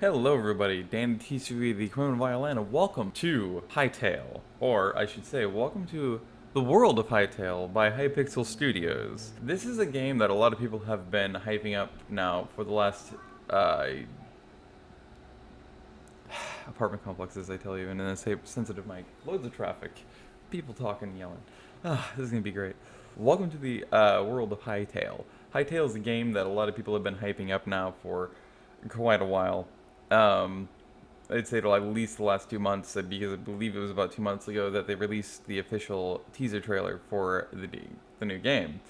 Hello everybody, Dan TCV, the Criminal Violin, and welcome to Hytale, or I should say, welcome to the world of Hytale by Hypixel Studios. This is a game that a lot of people have been hyping up now for the last, apartment complexes, I tell you, and in a sensitive mic, loads of traffic, people talking, yelling. This is gonna be great. Welcome to the world of Hytale. Hytale is a game that a lot of people have been hyping up now for quite a while. I'd say at least the last 2 months, because I believe it was about 2 months ago that they released the official teaser trailer for the new game.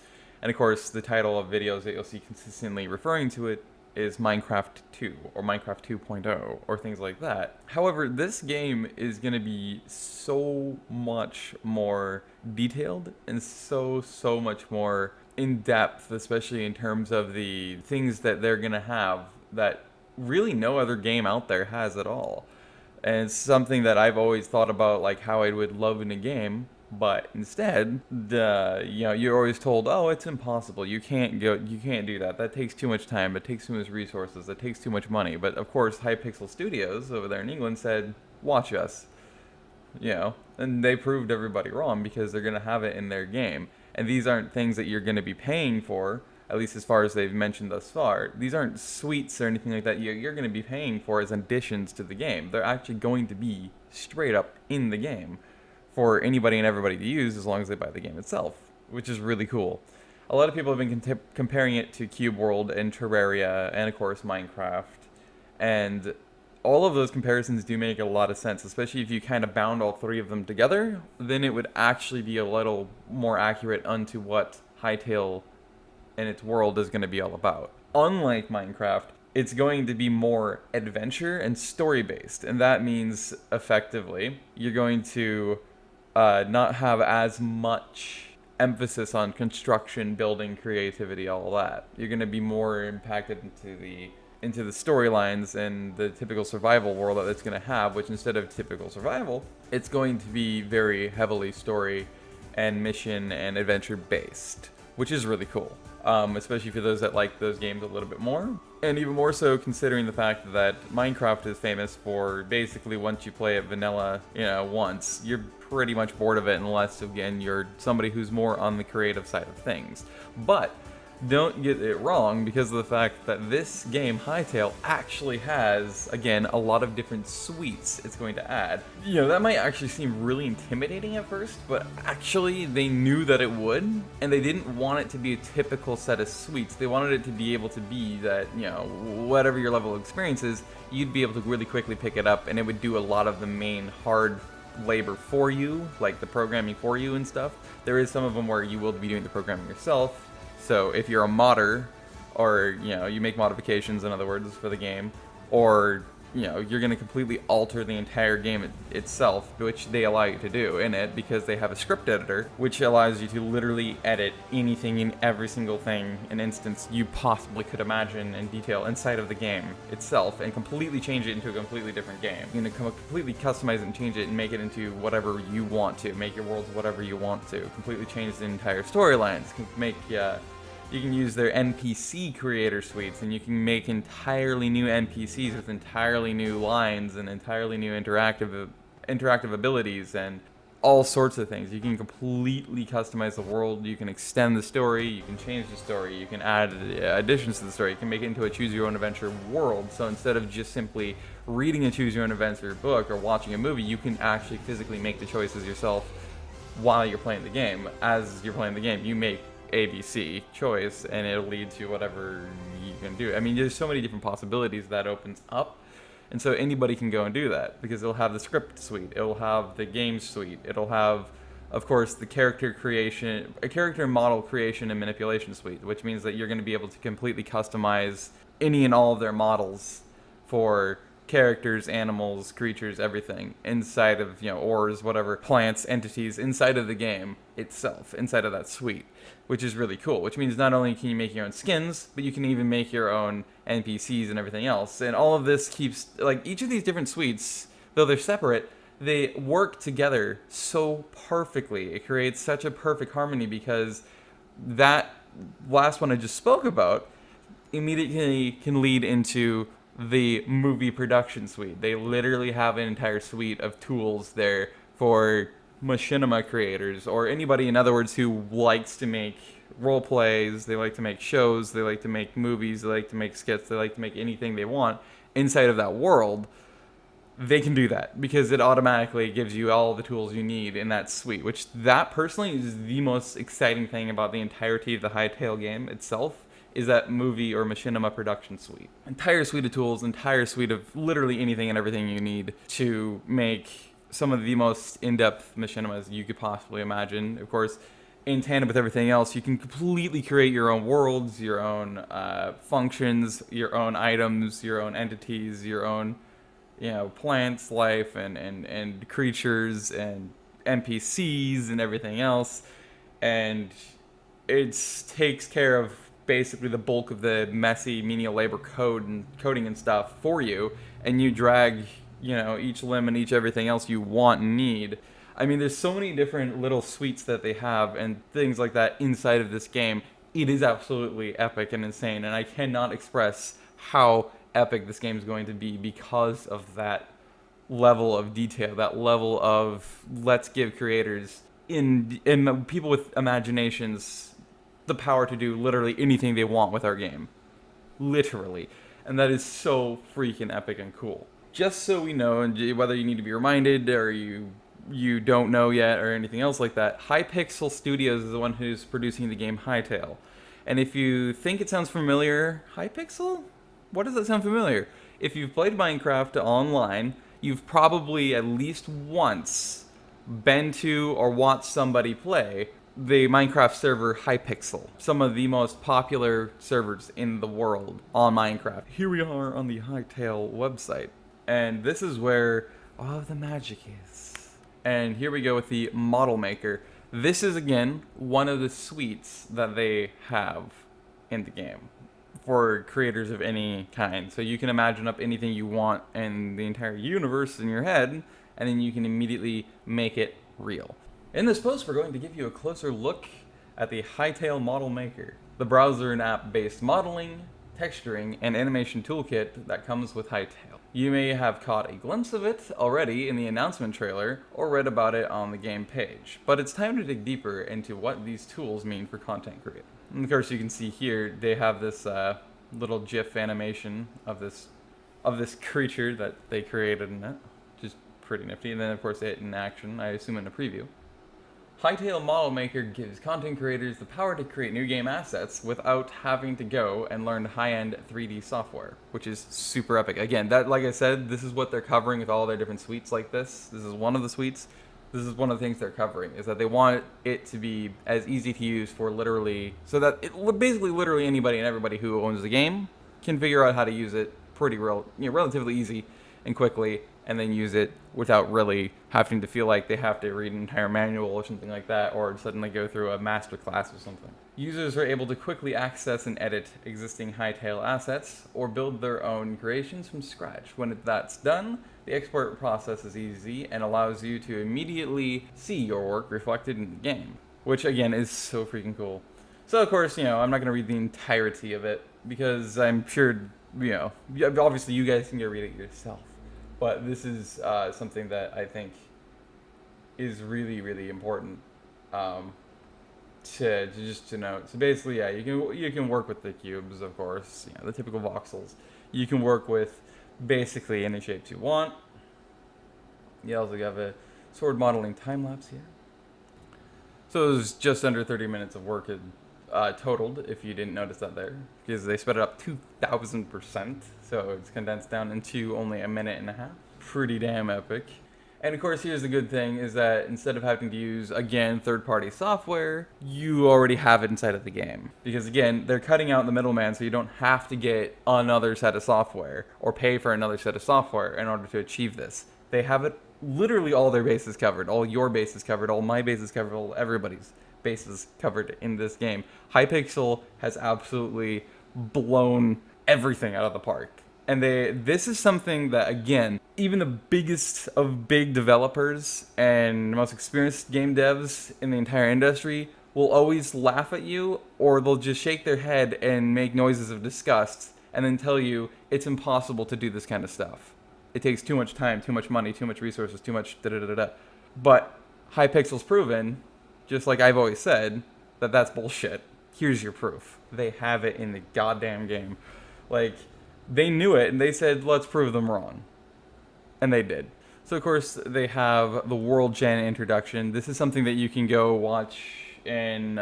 And of course, the title of videos that you'll see consistently referring to it is Minecraft 2 or Minecraft 2.0 or things like that. However, this game is going to be so much more detailed and so much more in depth, especially in terms of the things that they're going to have that really no other game out there has at all. And it's something that I've always thought about, like how I would love in a game, but instead, you're always told, oh, it's impossible. You can't do that. That takes too much time. It takes too much resources. It takes too much money. But of course, Hypixel Studios over there in England said, watch us. And they proved everybody wrong because they're gonna have it in their game. And these aren't things that you're gonna be paying for, at least as far as they've mentioned thus far. These aren't suites or anything like that you're going to be paying for as additions to the game. They're actually going to be straight up in the game for anybody and everybody to use as long as they buy the game itself, which is really cool. A lot of people have been comparing it to Cube World and Terraria and, of course, Minecraft. And all of those comparisons do make a lot of sense, especially if you kind of bound all three of them together. Then it would actually be a little more accurate unto what Hytale and its world is going to be all about. Unlike Minecraft, it's going to be more adventure and story based, and that means effectively you're going to not have as much emphasis on construction, building, creativity, all that. You're going to be more impacted into the storylines and the typical survival world that it's going to have, which instead of typical survival, it's going to be very heavily story and mission and adventure based, which is really cool. Especially for those that like those games a little bit more. And even more so considering the fact that Minecraft is famous for basically once you play it vanilla, once, you're pretty much bored of it unless, again, you're somebody who's more on the creative side of things. But don't get it wrong, because of the fact that this game, Hytale, actually has, again, a lot of different suites it's going to add. That might actually seem really intimidating at first, but actually they knew that it would, and they didn't want it to be a typical set of suites. They wanted it to be able to be that, whatever your level of experience is, you'd be able to really quickly pick it up, and it would do a lot of the main hard labor for you, like the programming for you and stuff. There is some of them where you will be doing the programming yourself. So if you're a modder, or, you make modifications, in other words, for the game, or, you're going to completely alter the entire game itself, which they allow you to do in it, because they have a script editor, which allows you to literally edit anything in every single thing, an instance you possibly could imagine in detail inside of the game itself, and completely change it into a completely different game. You're going to completely customize it and change it and make it into whatever you want to, make your worlds whatever you want to, completely change the entire storylines, you can use their NPC creator suites, and you can make entirely new NPCs with entirely new lines and entirely new interactive abilities and all sorts of things. You can completely customize the world, you can extend the story, you can change the story, you can add additions to the story, you can make it into a choose-your-own-adventure world. So instead of just simply reading a choose-your-own-adventure book or watching a movie, you can actually physically make the choices yourself while you're playing the game. As you're playing the game, you make ABC choice, and it'll lead to whatever you can do. I mean, there's so many different possibilities that opens up, and so anybody can go and do that, because it'll have the script suite, it'll have the game suite, it'll have, of course, the character model creation and manipulation suite, which means that you're going to be able to completely customize any and all of their models for characters, animals, creatures, everything inside of, ores, whatever, plants, entities inside of the game itself, inside of that suite, which is really cool. Which means not only can you make your own skins, but you can even make your own NPCs and everything else. And all of this keeps, like, each of these different suites, though they're separate, they work together so perfectly. It creates such a perfect harmony, because that last one I just spoke about immediately can lead into the movie production suite. They literally have an entire suite of tools there for machinima creators, or anybody, in other words, who likes to make role plays, they like to make shows, they like to make movies, they like to make skits, they like to make anything they want inside of that world. They can do that because it automatically gives you all the tools you need in that suite, which that personally is the most exciting thing about the entirety of the Hytale game itself, is that movie or machinima production suite. Entire suite of tools, entire suite of literally anything and everything you need to make some of the most in-depth machinimas you could possibly imagine. Of course, in tandem with everything else, you can completely create your own worlds, your own functions, your own items, your own entities, your own, you know, plants, life, and creatures, and NPCs, and everything else. And it takes care of basically the bulk of the messy menial labor code and coding and stuff for you, and you drag, you know, each limb and each everything else you want and need. I mean, there's so many different little suites that they have and things like that inside of this game. It is absolutely epic and insane, and I cannot express how epic this game is going to be because of that level of detail, that level of let's give creators in people with imaginations the power to do literally anything they want with our game. Literally. And that is so freaking epic and cool. Just so we know, and whether you need to be reminded or you don't know yet or anything else like that, Hypixel Studios is the one who's producing the game Hytale. And if you think it sounds familiar, Hypixel? What does that sound familiar? If you've played Minecraft online, you've probably at least once been to or watched somebody play the Minecraft server Hypixel, some of the most popular servers in the world on Minecraft. Here we are on the Hytale website, and this is where all of the magic is. And here we go with the model maker. This is, again, one of the suites that they have in the game for creators of any kind. So you can imagine up anything you want in the entire universe in your head, and then you can immediately make it real. In this post, we're going to give you a closer look at the Hytale Model Maker, the browser and app-based modeling, texturing, and animation toolkit that comes with Hytale. You may have caught a glimpse of it already in the announcement trailer or read about it on the game page, but it's time to dig deeper into what these tools mean for content creation. And of course, you can see here they have this little GIF animation of this creature that they created in it, which is pretty nifty. And then of course it in action, I assume in a preview. Hytale Model Maker gives content creators the power to create new game assets without having to go and learn high-end 3D software, which is super epic. Again, that, like I said, this is what they're covering with all their different suites like this. This is one of the suites. This is one of the things they're covering, is that they want it to be as easy to use for literally, so that it, basically literally anybody and everybody who owns the game can figure out how to use it relatively easy and quickly, and then use it without really having to feel like they have to read an entire manual or something like that, or suddenly go through a master class or something. Users are able to quickly access and edit existing Hytale assets, or build their own creations from scratch. When that's done, the export process is easy and allows you to immediately see your work reflected in the game, which again is so freaking cool. So of course, I'm not going to read the entirety of it, because I'm sure, obviously you guys can go read it yourself. But this is something that I think is really, really important to note. So basically, yeah, you can work with the cubes, of course, the typical voxels. You can work with basically any shapes you want. You also have a sword modeling time lapse here. So it was just under 30 minutes of work totaled, if you didn't notice that there, because they sped it up 2,000%, so it's condensed down into only a minute and a half. Pretty damn epic. And of course, here's the good thing, is that instead of having to use, again, third-party software, you already have it inside of the game. Because again, they're cutting out the middleman, so you don't have to get another set of software, or pay for another set of software in order to achieve this. They have it, literally all their bases covered, all your bases covered, all my bases covered, all everybody's bases covered in this game. Hypixel has absolutely blown everything out of the park. And this is something that, again, even the biggest of big developers and most experienced game devs in the entire industry will always laugh at you, or they'll just shake their head and make noises of disgust and then tell you it's impossible to do this kind of stuff. It takes too much time, too much money, too much resources, too much da-da-da-da. But Hypixel's proven, just like I've always said, that that's bullshit. Here's your proof. They have it in the goddamn game. Like, they knew it, and they said, let's prove them wrong. And they did. So, of course, they have the World Gen introduction. This is something that you can go watch in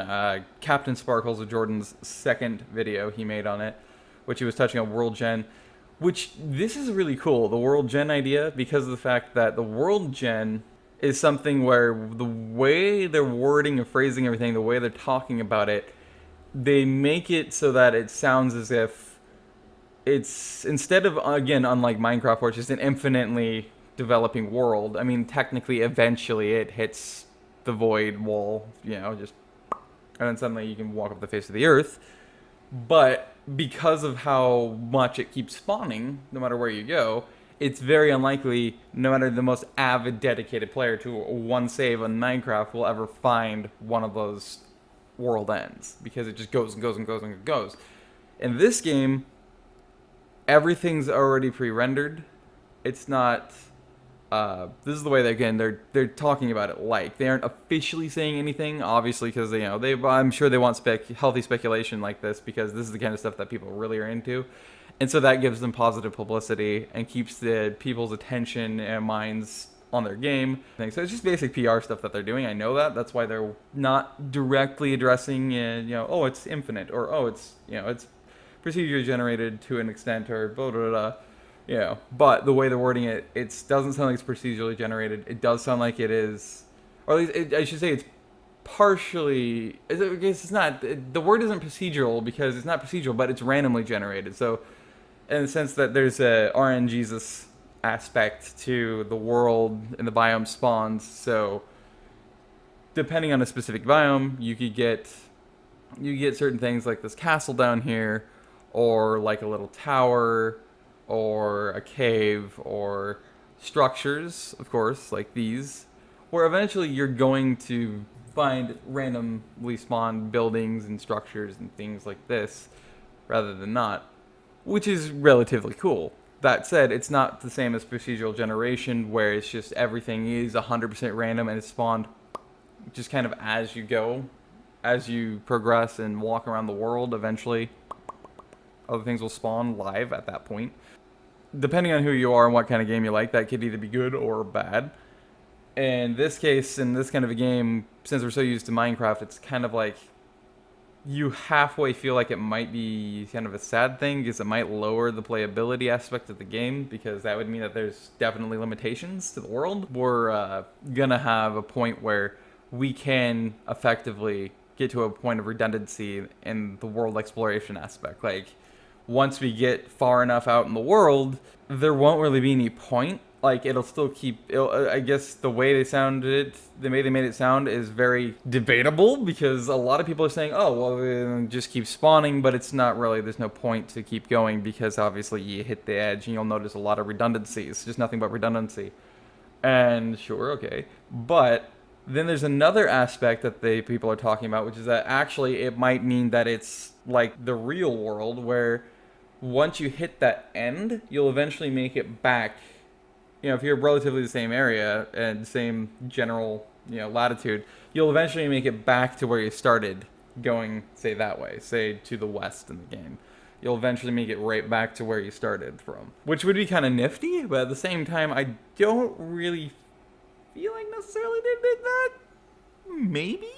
Captain Sparkles of Jordan's second video he made on it, which he was touching on World Gen. Which, this is really cool, the World Gen idea, because of the fact that the World Gen is something where the way they're wording and phrasing everything, the way they're talking about it, they make it so that it sounds as if it's, instead of, again, unlike Minecraft, where it's just an infinitely developing world, I mean, technically, eventually, it hits the void wall, you know, just, and then suddenly you can walk up the face of the earth. But because of how much it keeps spawning, no matter where you go, it's very unlikely, no matter the most avid, dedicated player to one save on Minecraft will ever find one of those world ends, because it just goes and goes and goes and goes. In this game, everything's already pre-rendered. It's not... this is the way that, again, they're talking about it. Like, they aren't officially saying anything, obviously, because I'm sure they want healthy speculation like this, because this is the kind of stuff that people really are into, and so that gives them positive publicity and keeps the people's attention and minds on their game. So it's just basic PR stuff that they're doing. I know that. That's why they're not directly addressing, oh, it's infinite, or oh, it's it's procedure generated to an extent, or blah blah blah. But the way they're wording it, it doesn't sound like it's procedurally generated. It does sound like it is, or at least I should say it's partially. I guess it's not. The word isn't procedural because it's not procedural, but it's randomly generated. So, in the sense that there's a RNGesus aspect to the world and the biome spawns. So, depending on a specific biome, you get certain things like this castle down here, or like a little tower, or a cave, or structures, of course, like these, where eventually you're going to find randomly spawned buildings and structures and things like this, rather than not, which is relatively cool. That said, it's not the same as procedural generation, where it's just everything is 100% random and it's spawned just kind of as you go, as you progress and walk around the world. Eventually, other things will spawn live at that point. Depending on who you are and what kind of game you like, that could either be good or bad. In this case, in this kind of a game, since we're so used to Minecraft, it's kind of like you halfway feel like it might be kind of a sad thing, because it might lower the playability aspect of the game, because that would mean that there's definitely limitations to the world. We're gonna have a point where we can effectively get to a point of redundancy in the world exploration aspect. Like, once we get far enough out in the world, there won't really be any point. Like, it'll still keep... I guess the way they sounded it, the way they made it sound is very debatable, because a lot of people are saying, oh, well, just keep spawning, but it's not really... There's no point to keep going, because obviously you hit the edge and you'll notice a lot of redundancies. Just nothing but redundancy. And sure, okay. But then there's another aspect that people are talking about, which is that actually it might mean that it's like the real world, where once you hit that end, you'll eventually make it back. If you're relatively the same area and same general, latitude, you'll eventually make it back to where you started, going, say, that way, say, to the west in the game. You'll eventually make it right back to where you started from, which would be kind of nifty, but at the same time, I don't really feel like necessarily they did that. Maybe?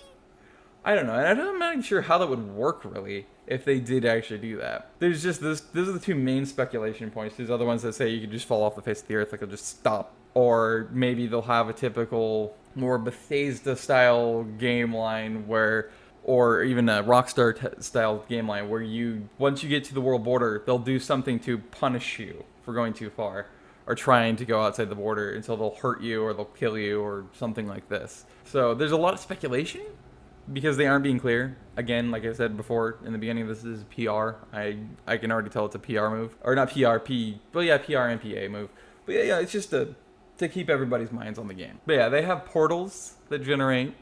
I don't know. And I'm not even sure how that would work, really, if they did actually do that. There's just this. Those are the two main speculation points. There's other ones that say you could just fall off the face of the earth, like it'll just stop. Or maybe they'll have a typical, more Bethesda-style game line where, or even a Rockstar-style game line where once you get to the world border, they'll do something to punish you for going too far, or trying to go outside the border, until they'll hurt you or they'll kill you or something like this. So there's a lot of speculation, because they aren't being clear. Again, like I said before in the beginning, this is PR. I can already tell it's a PR move. Or not PR, well, yeah, PR and PA move. But yeah, it's just to keep everybody's minds on the game. But yeah, they have portals that generate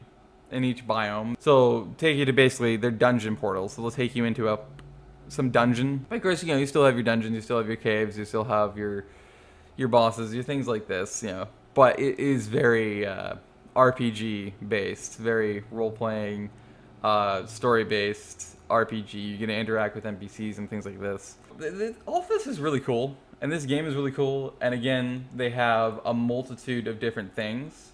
in each biome. So take you to basically, they're dungeon portals. So they'll take you into some dungeon. But of course, you still have your dungeons, you still have your caves, you still have your bosses, your things like this, But it is very RPG based, very role playing, story based RPG. You're gonna interact with NPCs and things like this. All of this is really cool, and this game is really cool. And again, they have a multitude of different things.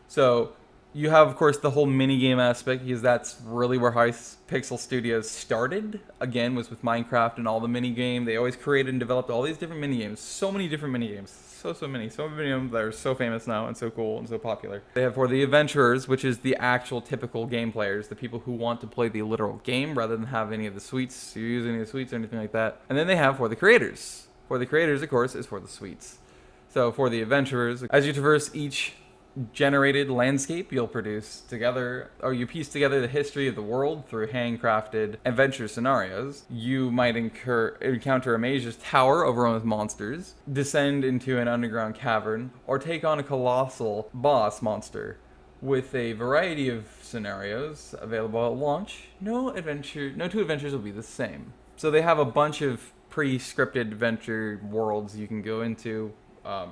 So you have, of course, the whole minigame aspect, because that's really where Hypixel Studios started. Again, was with Minecraft and all the minigame. They always created and developed all these different minigames. So many different minigames. So many of them that are so famous now and so cool and so popular. They have for the adventurers, which is the actual typical game players, the people who want to play the literal game rather than have any of the suites, you use any of the suites or anything like that. And then they have for the creators. For the creators, of course, is for the suites. So for the adventurers, as you traverse each generated landscape, you'll produce together, or you piece together the history of the world through handcrafted adventure scenarios. You might encounter a mage's tower overrun with monsters, descend into an underground cavern, or take on a colossal boss monster. With a variety of scenarios available at launch, no two adventures will be the same. So they have a bunch of pre-scripted adventure worlds you can go into.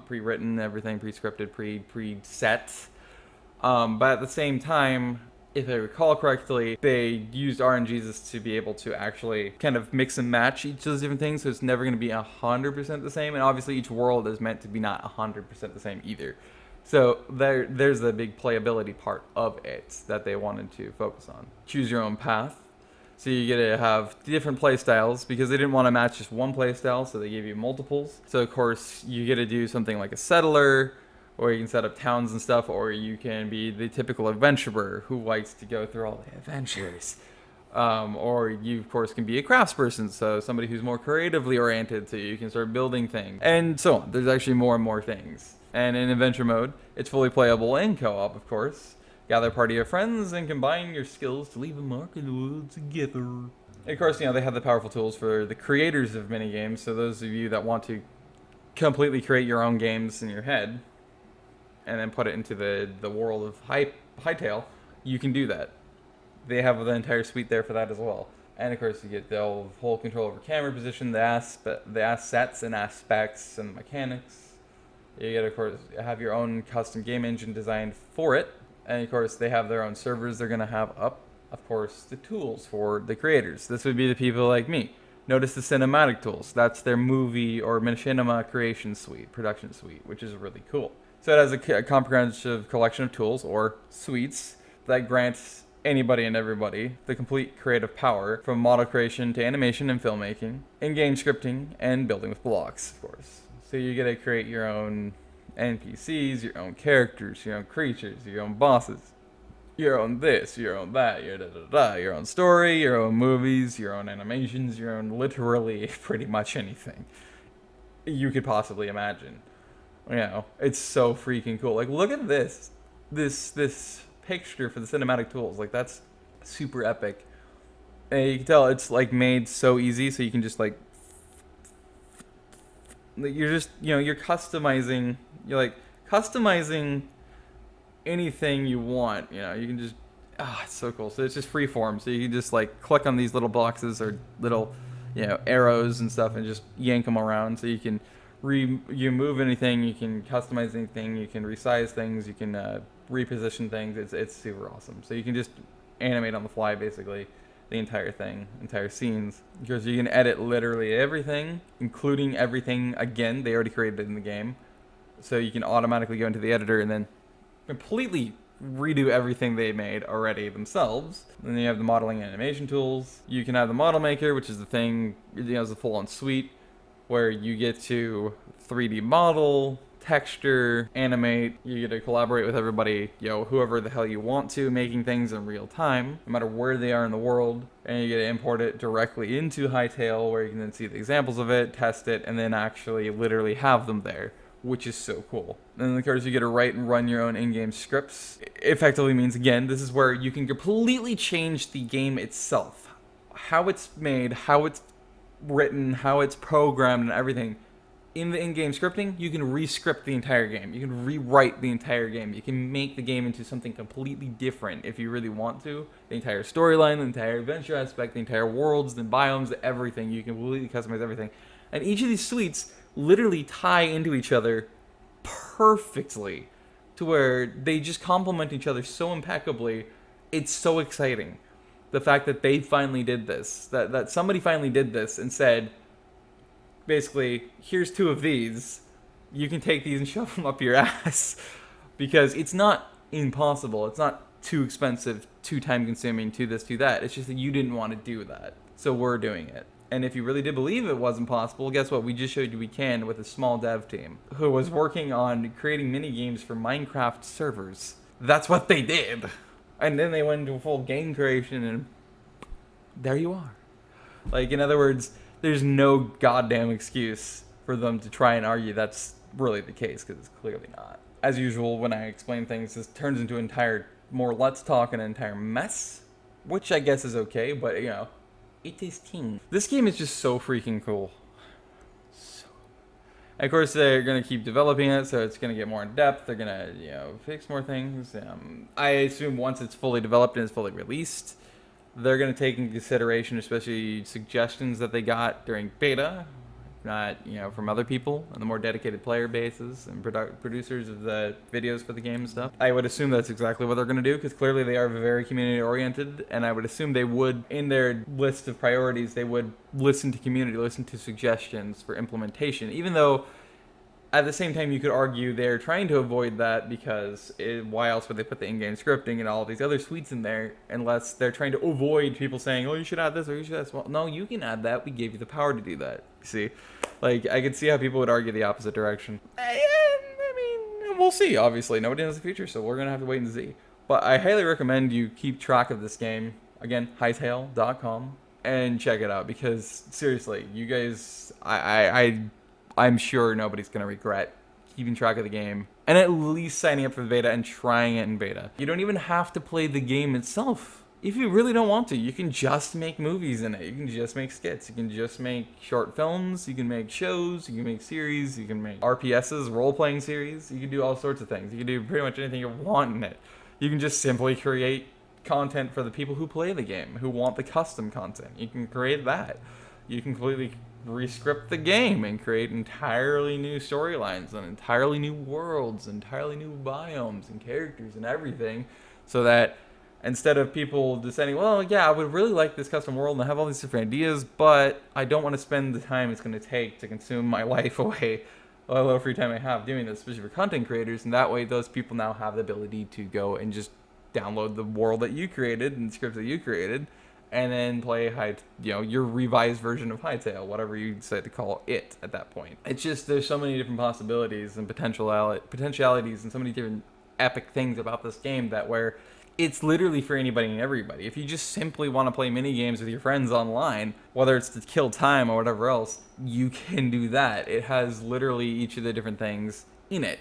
Pre-written, everything pre-scripted, pre-set. But at the same time, if I recall correctly, they used RNGs to be able to actually kind of mix and match each of those different things, so it's never going to be 100% the same. And obviously each world is meant to be not 100% the same either. So there's the big playability part of it that they wanted to focus on. Choose your own path. So you get to have different play styles, because they didn't want to match just one play style, so they gave you multiples. So of course you get to do something like a settler, or you can set up towns and stuff, or you can be the typical adventurer who likes to go through all the adventures. Or you of course can be a craftsperson, so somebody who's more creatively oriented, so you can start building things, and so on. There's actually more and more things. And in adventure mode, it's fully playable in co-op, of course. Gather a party of friends and combine your skills to leave a mark in the world together. And of course, they have the powerful tools for the creators of minigames. So those of you that want to completely create your own games in your head and then put it into the world of Hytale, you can do that. They have the entire suite there for that as well. And of course, you get the whole control over camera position, the assets and aspects and the mechanics. You get, of course, have your own custom game engine designed for it. And of course, they have their own servers they're going to have up. Of course, the tools for the creators. This would be the people like me. Notice the cinematic tools. That's their movie or machinima creation suite, production suite, which is really cool. So it has a comprehensive collection of tools, or suites, that grants anybody and everybody the complete creative power, from model creation to animation and filmmaking, in-game scripting, and building with blocks, of course. So you get to create your own NPCs, your own characters, your own creatures, your own bosses, your own this, your own that, your own story, your own movies, your own animations, your own literally pretty much anything you could possibly imagine. It's so freaking cool. Like, look at this picture for the cinematic tools. Like, that's super epic. And you can tell it's like made so easy, so you can just like you're just you're customizing. You're like customizing anything you want. You can just it's so cool. So it's just free form. So you can just like click on these little boxes or little arrows and stuff and just yank them around. So you can you move anything, you can customize anything, you can resize things, you can reposition things. It's super awesome. So you can just animate on the fly basically the entire thing, entire scenes, because you can edit literally everything, including everything again they already created in the game. So you can automatically go into the editor and then completely redo everything they made already themselves. And then you have the modeling and animation tools. You can have the model maker, which is the thing, is a full-on suite where you get to 3D model, texture, animate. You get to collaborate with everybody, whoever the hell you want to, making things in real time, no matter where they are in the world. And you get to import it directly into Hytale, where you can then see the examples of it, test it, and then actually literally have them there, which is so cool. And then of course you get to write and run your own in-game scripts. Effectively means, again, this is where you can completely change the game itself. How it's made, how it's written, how it's programmed, and everything in the in-game scripting, you can re-script the entire game. You can rewrite the entire game. You can make the game into something completely different if you really want to. The entire storyline, the entire adventure aspect, the entire worlds, the biomes, everything. You can completely customize everything. And each of these suites literally tie into each other perfectly to where they just complement each other so impeccably. It's so exciting. The fact that they finally did this, that somebody finally did this and said, basically, here's 2 of these. You can take these and shove them up your ass. Because it's not impossible. It's not too expensive, too time consuming, too this, too that. It's just that you didn't want to do that. So we're doing it. And if you really did believe it wasn't possible, guess what? We just showed you we can with a small dev team who was working on creating mini-games for Minecraft servers. That's what they did. And then they went into full game creation and there you are. Like, in other words, there's no goddamn excuse for them to try and argue that's really the case, because it's clearly not. As usual, when I explain things, this turns into entire more let's talk and an entire mess, which I guess is okay, but, you know, it is teen. This game is just so freaking cool. So, of course, they're going to keep developing it, so it's going to get more in depth. They're going to, you know, fix more things. I assume once it's fully developed and it's fully released, they're going to take into consideration especially suggestions that they got during beta, not, you know, from other people and the more dedicated player bases and producers of the videos for the game and stuff. I would assume that's exactly what they're going to do, because clearly they are very community oriented, and I would assume they would, in their list of priorities, they would listen to community, listen to suggestions for implementation, even though at the same time, you could argue they're trying to avoid that because why else would they put the in-game scripting and all these other suites in there unless they're trying to avoid people saying, oh, you should add this or you should add this. Well, no, you can add that. We gave you the power to do that. You see? Like, I could see how people would argue the opposite direction. I mean, we'll see, obviously. Nobody knows the future, so we're going to have to wait and see. But I highly recommend you keep track of this game. Again, Hytale.com, and check it out because, seriously, you guys, I'm sure nobody's going to regret keeping track of the game and at least signing up for the beta and trying it in beta. You don't even have to play the game itself. If you really don't want to, you can just make movies in it. You can just make skits. You can just make short films. You can make shows. You can make series. You can make RPSs, role-playing series. You can do all sorts of things. You can do pretty much anything you want in it. You can just simply create content for the people who play the game, who want the custom content. You can create that. You can completely re-script the game and create entirely new storylines and entirely new worlds, entirely new biomes and characters and everything, so that instead of people deciding, well, yeah, I would really like this custom world and I have all these different ideas, but I don't want to spend the time it's going to take to consume my life away, a little free time I have doing this, especially for content creators, and that way those people now have the ability to go and just download the world that you created and scripts that you created, and then play your revised version of Hytale, whatever you decide to call it at that point. It's just, there's so many different possibilities and potentialities and so many different epic things about this game that where it's literally for anybody and everybody. If you just simply want to play mini games with your friends online, whether it's to kill time or whatever else, you can do that. It has literally each of the different things in it.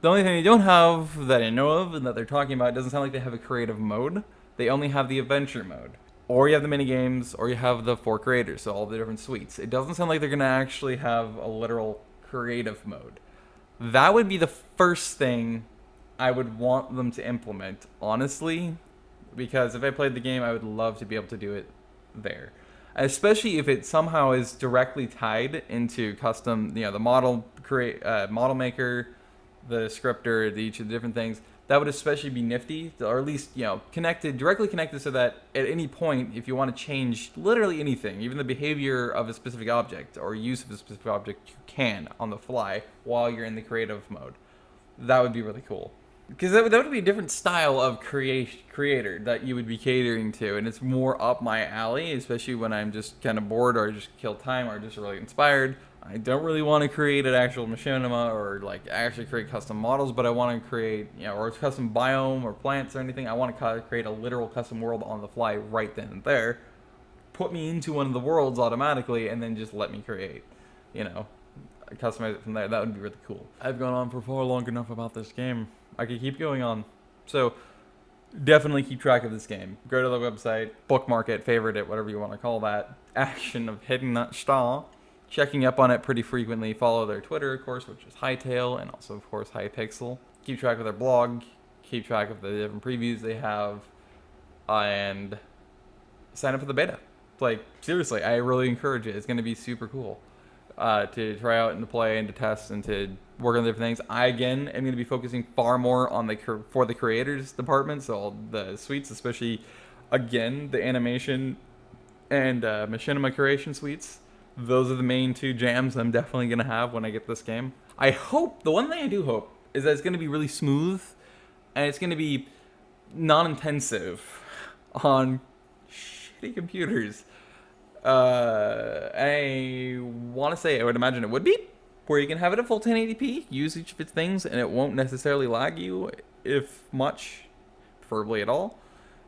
The only thing they don't have that I know of and that they're talking about, it doesn't sound like they have a creative mode. They only have the adventure mode. Or you have the mini-games, or you have the 4 creators, so all the different suites. It doesn't sound like they're going to actually have a literal creative mode. That would be the first thing I would want them to implement, honestly, because if I played the game, I would love to be able to do it there. Especially if it somehow is directly tied into custom, the model maker, the scripter, each of the different things. That would especially be nifty, or at least, directly connected so that at any point, if you want to change literally anything, even the behavior of a specific object or use of a specific object, you can on the fly while you're in the creative mode. That would be really cool. Because that would be a different style of creator that you would be catering to, and it's more up my alley, especially when I'm just kind of bored or just kill time or just really inspired. I don't really want to create an actual machinima or actually create custom models, but I want to create, or a custom biome or plants or anything. I want to create a literal custom world on the fly right then and there. Put me into one of the worlds automatically and then just let me create, customize it from there. That would be really cool. I've gone on for far long enough about this game. I could keep going on. So definitely keep track of this game. Go to the website, bookmark it, favorite it, whatever you want to call that action of hitting that star. checking up on it pretty frequently. Follow their Twitter, of course, which is Hytale, and also, of course, Hypixel. Keep track of their blog, keep track of the different previews they have, and sign up for the beta. Like, seriously, I really encourage it. It's going to be super cool to try out and to play and to test and to work on different things. I, again, am going to be focusing far more on for the creators department, so all the suites, especially, again, the animation and machinima creation suites. Those are the main two jams I'm definitely going to have when I get this game. I hope, the one thing I do hope, is that it's going to be really smooth, and it's going to be non-intensive on shitty computers. I want to say, I would imagine it would be, where you can have it at full 1080p, use each of its things, and it won't necessarily lag you, if much, preferably at all.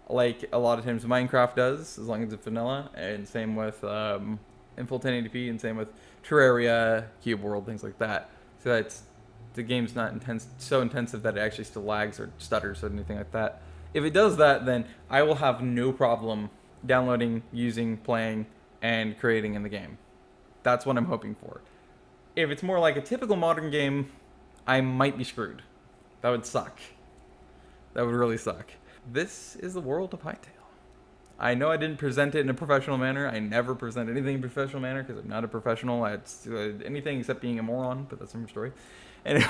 Like a lot of times Minecraft does, as long as it's vanilla, and same with in full 1080p, and same with Terraria, Cube World, things like that. So that's the game's not so intensive that it actually still lags or stutters or anything like that. If it does that, then I will have no problem downloading, using, playing, and creating in the game. That's what I'm hoping for. If it's more like a typical modern game, I might be screwed. That would suck. That would really suck. This is the world of Hytale. I know I didn't present it in a professional manner. I never present anything in a professional manner because I'm not a professional at anything except being a moron, but that's another story. Anyway,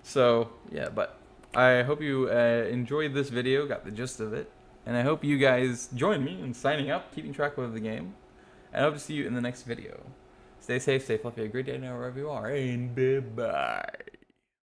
so yeah, but I hope you enjoyed this video, got the gist of it, and I hope you guys join me in signing up, keeping track of the game, and I hope to see you in the next video. Stay safe, stay fluffy, have a great day now wherever you are, and bye-bye.